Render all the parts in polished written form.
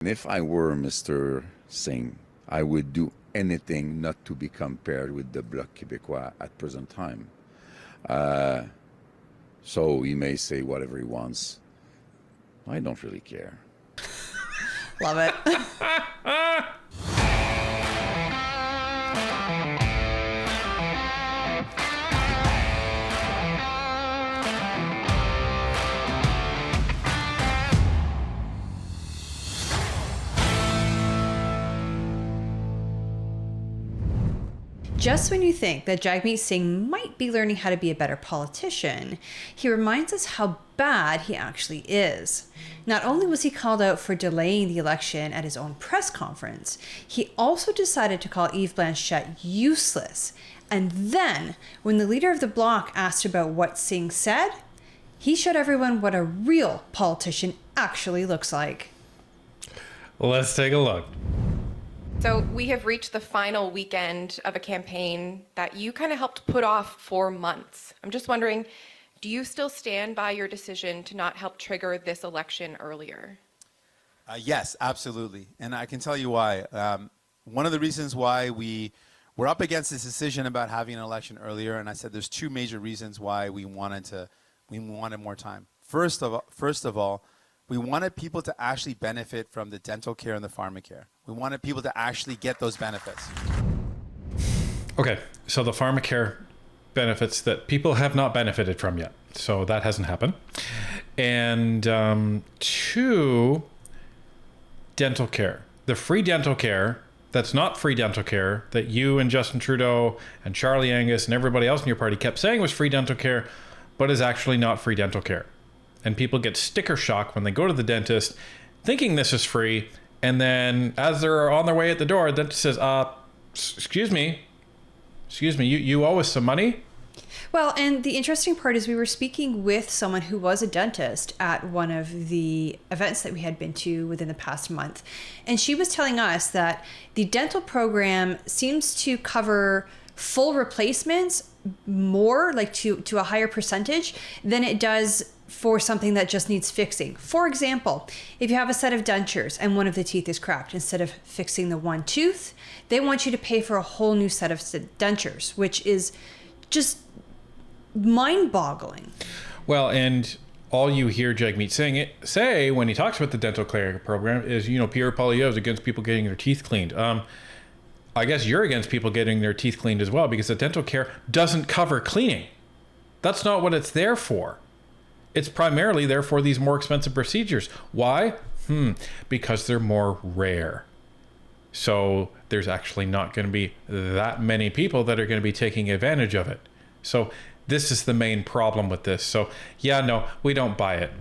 If I were Mr. Singh, I would do anything not to be compared with the Bloc Québécois at present time. So he may say whatever he wants. I don't really care. Love it. Just when you think that Jagmeet Singh might be learning how to be a better politician, he reminds us how bad he actually is. Not only was he called out for delaying the election at his own press conference, he also decided to call Yves Blanchette useless. And then, when the leader of the Bloc asked about what Singh said, he showed everyone what a real politician actually looks like. Let's take a look. So we have reached the final weekend of a campaign that you kind of helped put off for months. I'm just wondering, do you still stand by your decision to not help trigger this election earlier? Yes, absolutely. And I can tell you why. One of the reasons why we were up against this decision about having an election earlier, and I said there's two major reasons why we wanted more time. First of all, we wanted people to actually benefit from the dental care and the pharmacare. We wanted people to actually get those benefits. Okay, so the pharmacare benefits that people have not benefited from yet. So that hasn't happened. And two, dental care. The free dental care that's not free dental care that you and Justin Trudeau and Charlie Angus and everybody else in your party kept saying was free dental care, but is actually not free dental care. And people get sticker shock when they go to the dentist thinking this is free. And then as they're on their way at the door, the dentist says, excuse me, you owe us some money? Well, and the interesting part is we were speaking with someone who was a dentist at one of the events that we had been to within the past month. And she was telling us that the dental program seems to cover full replacements more, like to a higher percentage than it does for something that just needs fixing. For example, if you have a set of dentures and one of the teeth is cracked, instead of fixing the one tooth, they want you to pay for a whole new set of dentures, which is just mind-boggling. Well, and all you hear Jagmeet Singh say when he talks about the dental care program is, Pierre Poilievre is against people getting their teeth cleaned. I guess you're against people getting their teeth cleaned as well, because the dental care doesn't cover cleaning. That's not what it's there for. It's primarily there for these more expensive procedures. Why? Because they're more rare. So there's actually not going to be that many people that are going to be taking advantage of it. So this is the main problem with this. So yeah, no, we don't buy it.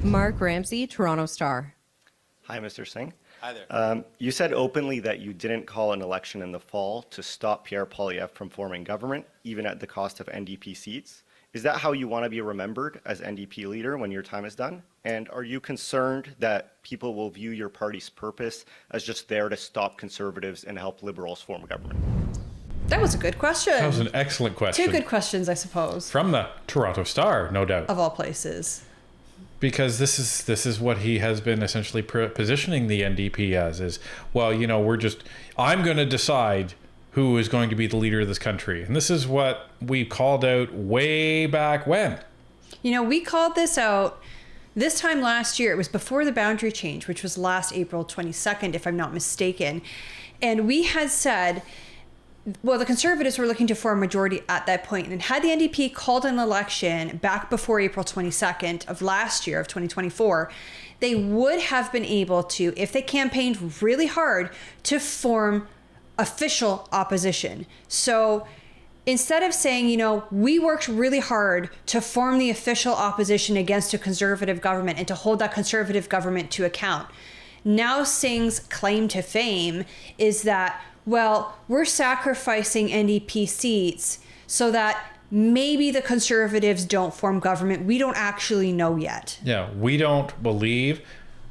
Mark Ramsey, Toronto Star. Hi, Mr. Singh. Hi there. You said openly that you didn't call an election in the fall to stop Pierre Poilievre from forming government, even at the cost of NDP seats. Is that how you want to be remembered as NDP leader when your time is done? And are you concerned that people will view your party's purpose as just there to stop conservatives and help liberals form government? That was a good question. That was an excellent question. Two good questions, I suppose. From the Toronto Star, no doubt. Of all places. Because this is what he has been essentially positioning the NDP as, is, well, I'm going to decide who is going to be the leader of this country. And this is what we called out way back when. We called this out this time last year. It was before the boundary change, which was last April 22nd, if I'm not mistaken. And we had said, well, the Conservatives were looking to form a majority at that point. And had the NDP called an election back before April 22nd of last year, of 2024, they would have been able to, if they campaigned really hard, to form official opposition. So instead of saying, we worked really hard to form the official opposition against a conservative government and to hold that conservative government to account, now Singh's claim to fame is that, well, we're sacrificing NDP seats so that maybe the Conservatives don't form government. We don't actually know yet. Yeah, we don't believe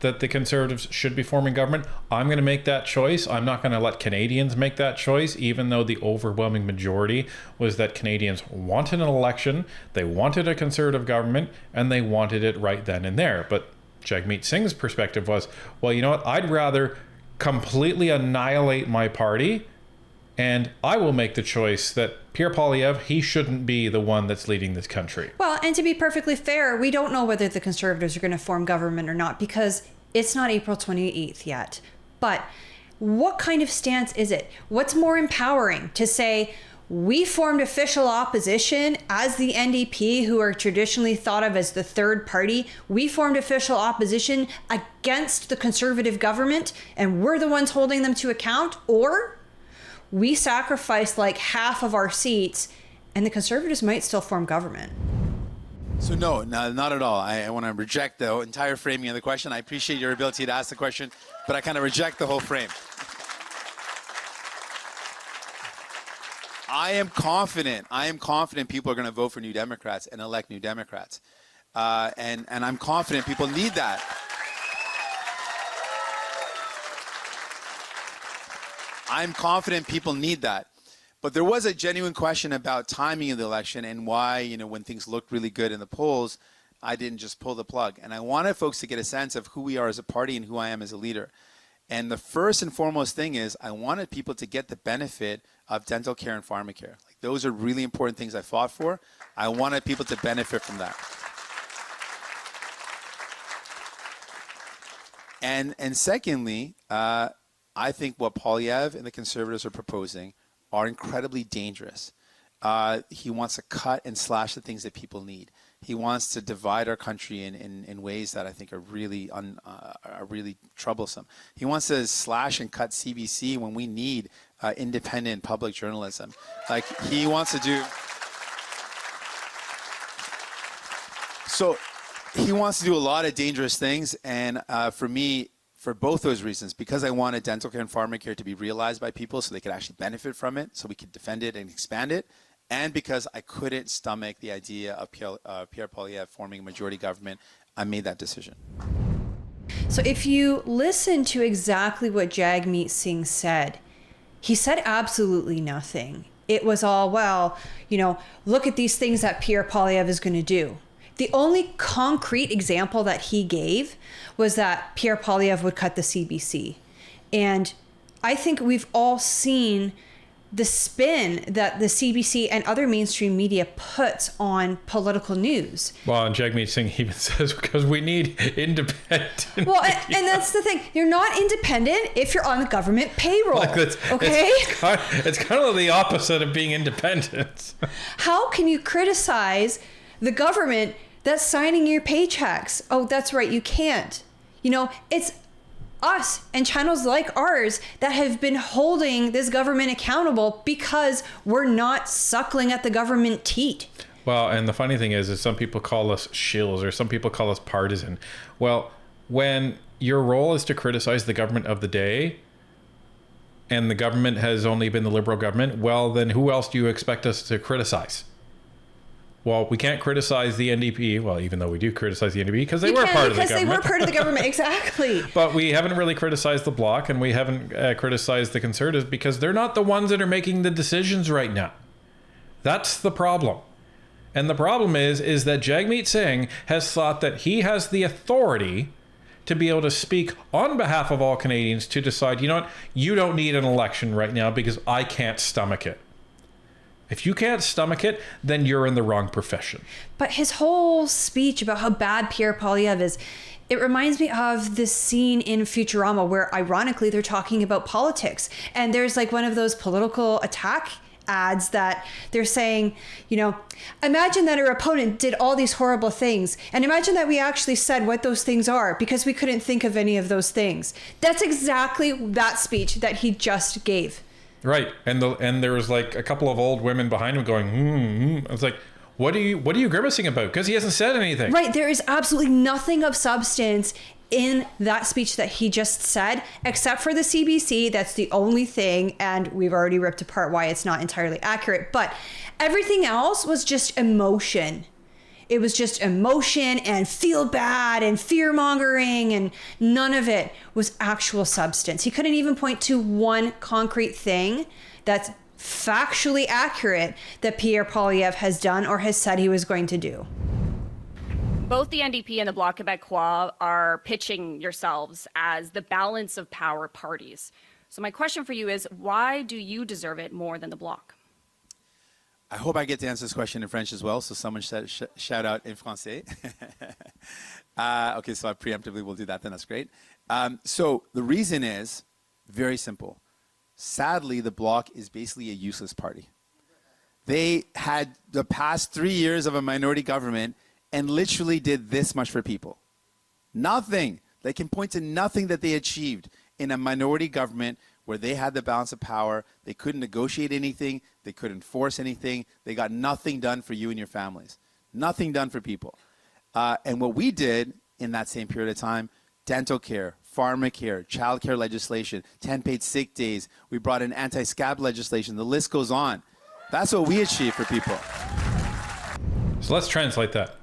that the Conservatives should be forming government. I'm going to make that choice. I'm not going to let Canadians make that choice, even though the overwhelming majority was that Canadians wanted an election, they wanted a Conservative government, and they wanted it right then and there. But Jagmeet Singh's perspective was, well, you know what? I'd rather completely annihilate my party, and I will make the choice that Pierre Poilievre, he shouldn't be the one that's leading this country. Well, and to be perfectly fair, we don't know whether the Conservatives are going to form government or not because it's not April 28th yet. But what kind of stance is it? What's more empowering, to say we formed official opposition as the NDP, who are traditionally thought of as the third party? We formed official opposition against the Conservative government and we're the ones holding them to account? Or we sacrificed like half of our seats and the Conservatives might still form government? So no, not at all. I want to reject the entire framing of the question. I appreciate your ability to ask the question, but I kind of reject the whole frame. I am confident people are going to vote for New Democrats and elect New Democrats. And I'm confident people need that. I'm confident people need that. But there was a genuine question about timing of the election and why, you know, when things looked really good in the polls, I didn't just pull the plug. And I wanted folks to get a sense of who we are as a party and who I am as a leader. And the first and foremost thing is I wanted people to get the benefit of dental care and pharmacare. Like, those are really important things I fought for. I wanted people to benefit from that. And secondly, I think what Poilievre and the Conservatives are proposing are incredibly dangerous. He wants to cut and slash the things that people need. He wants to divide our country in ways that I think are really troublesome. He wants to slash and cut CBC when we need independent public journalism. Like, he wants to do. So he wants to do a lot of dangerous things, and for me, for both those reasons, because I wanted dental care and pharmacare to be realized by people so they could actually benefit from it, so we could defend it and expand it, and because I couldn't stomach the idea of Pierre Poilievre forming a majority government, I made that decision. So if you listen to exactly what Jagmeet Singh said, he said absolutely nothing. It was all, well, you know, look at these things that Pierre Poilievre is going to do. The only concrete example that he gave was that Pierre Poilievre would cut the CBC. And I think we've all seen the spin that the CBC and other mainstream media puts on political news. Well, and Jagmeet Singh even says, because we need independent. Well, and that's the thing. You're not independent if you're on the government payroll. Like, okay? It's kind of the opposite of being independent. How can you criticize the government that's signing your paychecks? Oh, that's right. You can't. You know, it's us and channels like ours that have been holding this government accountable because we're not suckling at the government teat. Well, and the funny thing is some people call us shills or some people call us partisan. Well, when your role is to criticize the government of the day and the government has only been the Liberal government, well, then who else do you expect us to criticize? Well, we can't criticize the NDP. Well, even though we do criticize the NDP because they were part of the government. Because they were part of the government, exactly. But we haven't really criticized the Bloc and we haven't criticized the Conservatives because they're not the ones that are making the decisions right now. That's the problem. And the problem is that Jagmeet Singh has thought that he has the authority to be able to speak on behalf of all Canadians to decide, you know what, you don't need an election right now because I can't stomach it. If you can't stomach it, then you're in the wrong profession. But his whole speech about how bad Pierre Poilievre is, it reminds me of this scene in Futurama where, ironically, they're talking about politics. And there's like one of those political attack ads that they're saying, you know, imagine that our opponent did all these horrible things. And imagine that we actually said what those things are because we couldn't think of any of those things. That's exactly that speech that he just gave. Right, and there was like a couple of old women behind him going, I was like, what are you grimacing about? Because he hasn't said anything. Right, there is absolutely nothing of substance in that speech that he just said, except for the CBC. That's the only thing, and we've already ripped apart why it's not entirely accurate. But everything else was just emotion. It was just emotion and feel bad and fear mongering, and none of it was actual substance. He couldn't even point to one concrete thing that's factually accurate that Pierre Poilievre has done or has said he was going to do. Both the NDP and the Bloc Québécois are pitching yourselves as the balance of power parties. So my question for you is, why do you deserve it more than the Bloc? I hope I get to answer this question in French as well, so someone shout out in français. Okay, so I preemptively will do that, then that's great. So the reason is very simple. Sadly, the Bloc is basically a useless party. They had the past 3 years of a minority government and literally did this much for people. Nothing. They can point to nothing that they achieved in a minority government where they had the balance of power. They couldn't negotiate anything. They couldn't force anything. They got nothing done for you and your families. Nothing done for people. And what we did in that same period of time, dental care, pharmacare, child care legislation, 10 paid sick days. We brought in anti-scab legislation. The list goes on. That's what we achieved for people. So let's translate that.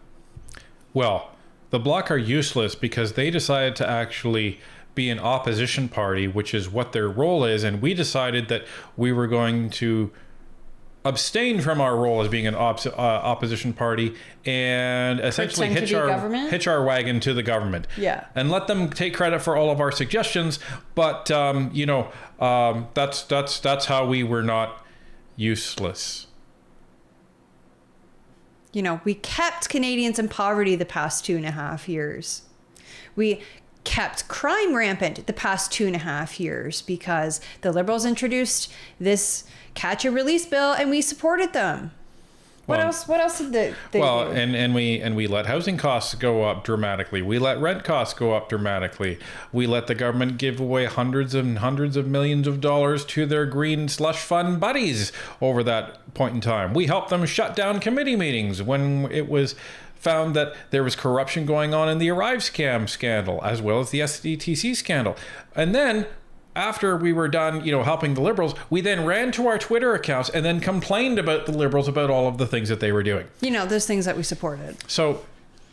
Well, the Bloc are useless because they decided to actually be an opposition party, which is what their role is, and we decided that we were going to abstain from our role as being an opposition party and essentially hitch our wagon to the government. Yeah. And let them take credit for all of our suggestions, but that's how we were not useless. You know, we kept Canadians in poverty the past 2.5 years. We kept crime rampant the past 2.5 years because the Liberals introduced this catch and release bill and we supported them. What else did they do? And we let housing costs go up dramatically. We let rent costs go up dramatically. We let the government give away hundreds and hundreds of millions of dollars to their green slush fund buddies over that point in time. We helped them shut down committee meetings when it was found that there was corruption going on in the Arrive scam scandal, as well as the SDTC scandal. And then after we were done, helping the Liberals, we then ran to our Twitter accounts and then complained about the Liberals about all of the things that they were doing. Those things that we supported. So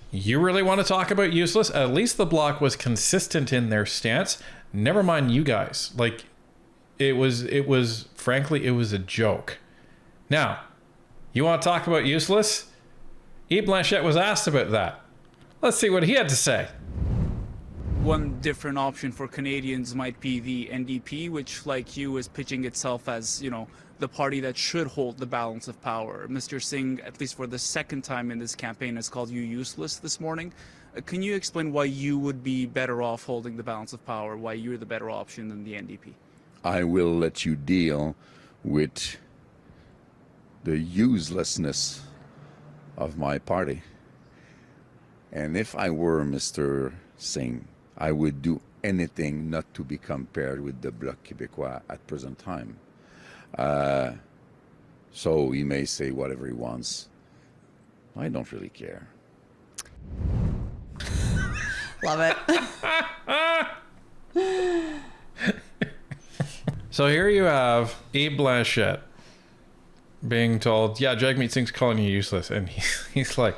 you really want to talk about useless? At least the Bloc was consistent in their stance. Never mind you guys. Like, it was frankly, it was a joke. Now, you want to talk about useless? Yves Blanchette was asked about that. Let's see what he had to say. One different option for Canadians might be the NDP, which, like you, is pitching itself as, the party that should hold the balance of power. Mr. Singh, at least for the second time in this campaign, has called you useless this morning. Can you explain why you would be better off holding the balance of power, why you're the better option than the NDP? I will let you deal with the uselessness of my party. And if I were Mr. Singh, I would do anything not to be compared with the Bloc Québécois at present time. So he may say whatever he wants. I don't really care. Love it. So here you have Yves Blanchette being told, yeah, Jagmeet Singh's calling you useless. And he's like,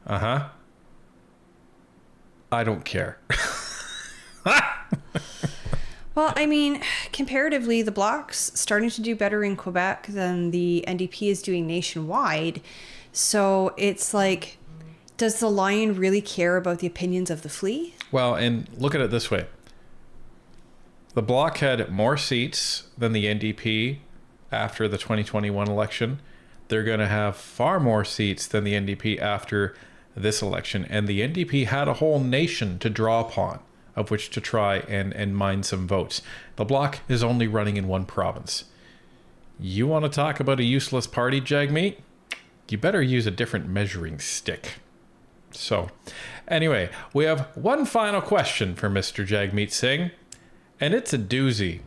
I don't care. Well, comparatively, the Bloc's starting to do better in Quebec than the NDP is doing nationwide. So it's like, does the lion really care about the opinions of the flea? Well, and look at it this way. The Bloc had more seats than the NDP after the 2021 election. They're going to have far more seats than the NDP after this election. And the NDP had a whole nation to draw upon of which to try and mine some votes. The Bloc is only running in one province. You want to talk about a useless party, Jagmeet? You better use a different measuring stick. So, anyway, we have one final question for Mr. Jagmeet Singh, and it's a doozy.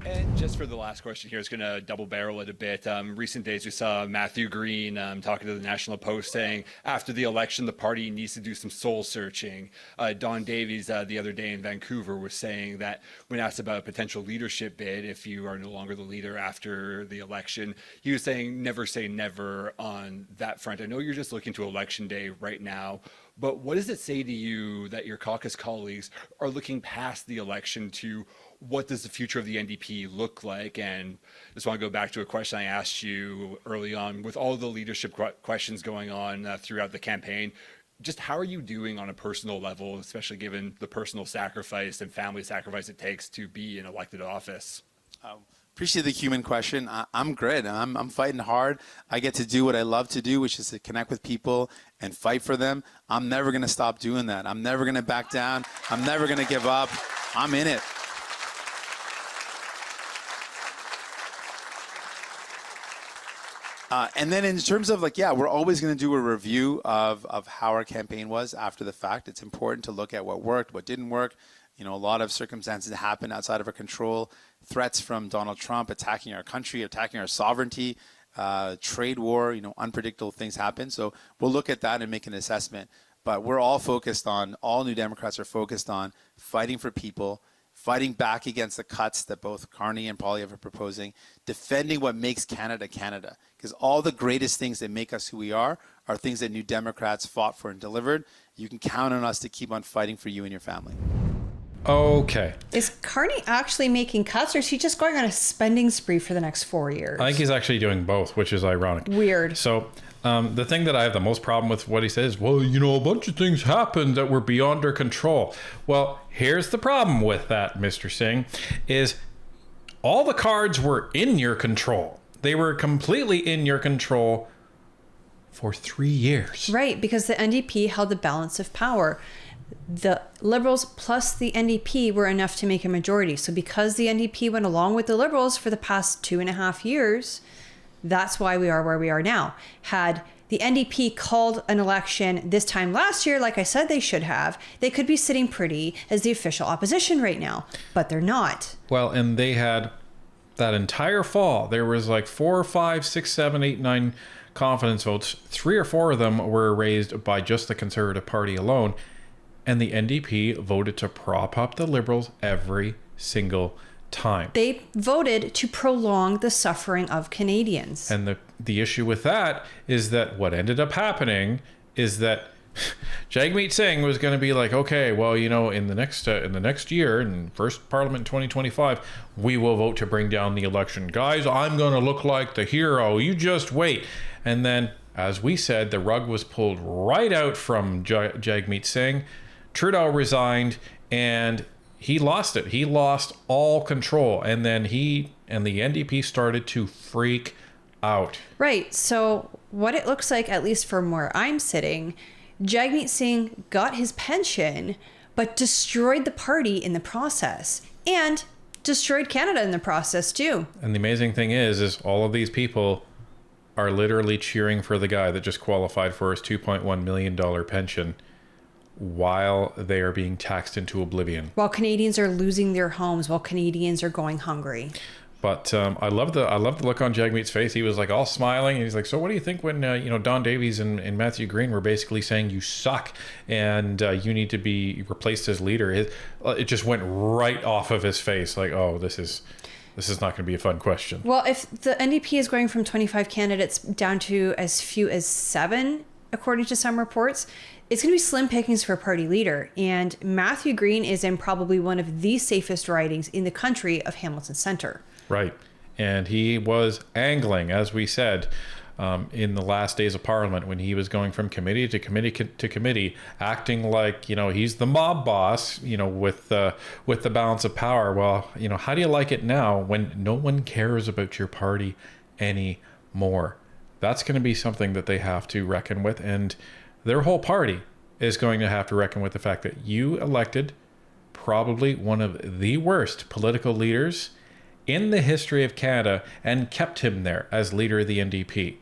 And just for the last question here, it's going to double barrel it a bit. Recent days, we saw Matthew Green talking to the National Post saying after the election, the party needs to do some soul searching. Don Davies the other day in Vancouver was saying that when asked about a potential leadership bid, if you are no longer the leader after the election, he was saying never say never on that front. I know you're just looking to election day right now, but what does it say to you that your caucus colleagues are looking past the election to what does the future of the NDP look like? And just want to go back to a question I asked you early on. With all the leadership questions going on throughout the campaign, just how are you doing on a personal level, especially given the personal sacrifice and family sacrifice it takes to be in elected office? Appreciate the human question. I'm great. I'm fighting hard. I get to do what I love to do, which is to connect with people and fight for them. I'm never going to stop doing that. I'm never going to back down. I'm never going to give up. I'm in it. And then in terms of like, yeah, we're always going to do a review of how our campaign was after the fact. It's important to look at what worked, what didn't work. You know, a lot of circumstances happen outside of our control. Threats from Donald Trump attacking our country, attacking our sovereignty, trade war, you know, unpredictable things happen. So we'll look at that and make an assessment. But we're all focused on, all New Democrats are focused on fighting for people, fighting back against the cuts that both Carney and Poilievre are proposing, defending what makes Canada Canada. Because all the greatest things that make us who we are things that New Democrats fought for and delivered. You can count on us to keep on fighting for you and your family. Okay. Is Carney actually making cuts, or is he just going on a spending spree for the next 4 years? I think he's actually doing both, which is ironic. Weird. So the thing that I have the most problem with what he says, well, you know, a bunch of things happened that were beyond our control. Well, here's the problem with that, Mr. Singh, is all the cards were in your control. They were completely in your control for 3 years. Right, because the NDP held the balance of power. The Liberals plus the NDP were enough to make a majority. So because the NDP went along with the Liberals for the past 2.5 years, that's why we are where we are now. Had the NDP called an election this time last year, like I said they should have, they could be sitting pretty as the official opposition right now, but they're not. Well, and they had that entire fall, there was like 4, 5, 6, 7, 8, 9 confidence votes. 3 or 4 of them were raised by just the Conservative Party alone. And the NDP voted to prop up the Liberals every single time. They voted to prolong the suffering of Canadians. And the issue with that is that what ended up happening is that Jagmeet Singh was going to be like, okay, well, you know, in the next year, in first Parliament in 2025, we will vote to bring down the election. Guys, I'm going to look like the hero. You just wait. And then, as we said, the rug was pulled right out from Jagmeet Singh. Trudeau resigned, and he lost it. He lost all control. And then he and the NDP started to freak out. Right. So what it looks like, at least from where I'm sitting, Jagmeet Singh got his pension, but destroyed the party in the process, and destroyed Canada in the process too. And the amazing thing is all of these people are literally cheering for the guy that just qualified for his $2.1 million pension while they are being taxed into oblivion. While Canadians are losing their homes, while Canadians are going hungry. But I love the look on Jagmeet's face. He was like all smiling, and he's like, "So what do you think when Don Davies and Matthew Green were basically saying you suck and you need to be replaced as leader?" It just went right off of his face. Like, oh, this is not going to be a fun question. Well, if the NDP is going from 25 candidates down to as few as 7, according to some reports, it's going to be slim pickings for a party leader. And Matthew Green is in probably one of the safest ridings in the country of Hamilton Centre. Right. And he was angling, as we said, in the last days of Parliament when he was going from committee to committee to committee, acting like, he's the mob boss, with the balance of power. Well, how do you like it now when no one cares about your party anymore? That's going to be something that they have to reckon with. And their whole party is going to have to reckon with the fact that you elected probably one of the worst political leaders in the history of Canada and kept him there as leader of the NDP.